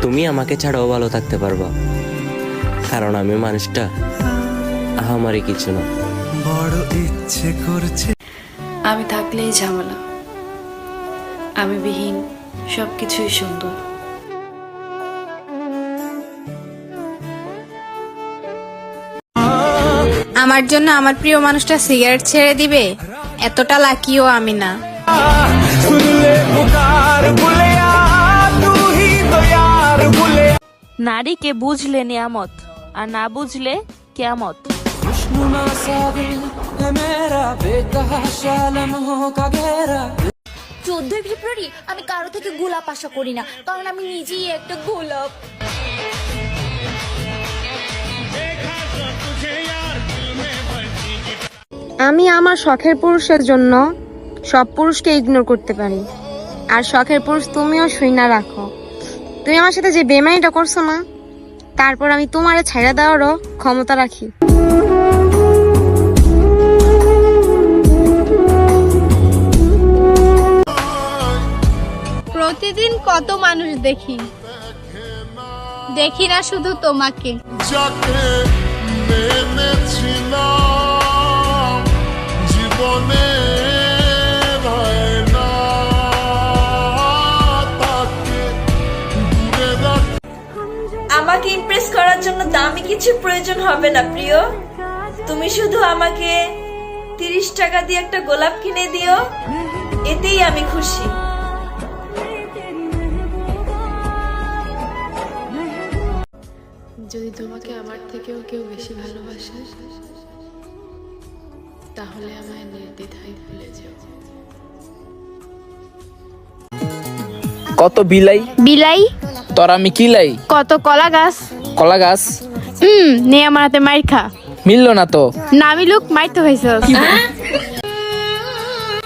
তুমি আমাকে ছাড়াও ভালো থাকতে পারবা, কারণ আমি মানুষটা আমারই কিছু না। বড় ইচ্ছে করছে আমি থাকলেই ঝামেলা, আমি বিহীন সবকিছুই সুন্দর। আমার জন্য আমার প্রিয় মানুষটা সিগারেট ছেড়ে দিবে, এতটা লাকিও আমি না। নারীকে বুঝলে নিয়ামত, আর না বুঝলে কিয়ামত। 14 ফেব্রুয়ারি আমি কারো থেকে গোলাপ আশা করি না, কারণ আমি নিজেই একটা গোলাপ। আমি আমার শখের পুরুষের জন্য সব পুরুষকে ইগনোর করতে পারি, আর শখের পুরুষ তুমিও শুইনা রাখো। তুমি আমার সাথে যে বেমানিটা করছো না, তারপর আমি তোমারে ছাইড়া দেওয়ারও ক্ষমতা রাখি। প্রতিদিন কত মানুষ দেখি, দেখি না শুধু তোমাকে। আমাকে ইমপ্রেস করার জন্য দামি কিছু প্রয়োজন হবে না প্রিয়, তুমি শুধু আমাকে 30 টাকা দিয়ে একটা গোলাপ কিনে দিও, এতেই আমি খুশি। যদি তোমাকে আমার থেকেও কেউ বেশি ভালোবাসে, তাহলে আমায় নির্দ্বিধায় ভুলে যাও। কত বিলাই বিলাই তোর আমি কিলাই, কত কলা গাছ, কলা গাছ নে আমার হাতে মাইর খা। মিললো না তো, না মিলুক মাইর তো হয়েছে।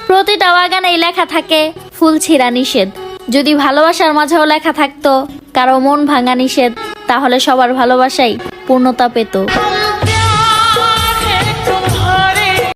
প্রতিটা বাগানেই লেখা থাকে ফুল ছিঁড়া নিষেধ। যদি ভালোবাসার মাঝেও লেখা থাকতো কারো মন ভাঙা নিষেধ, তাহলে সবার ভালোবাসাই পূর্ণতা পেত।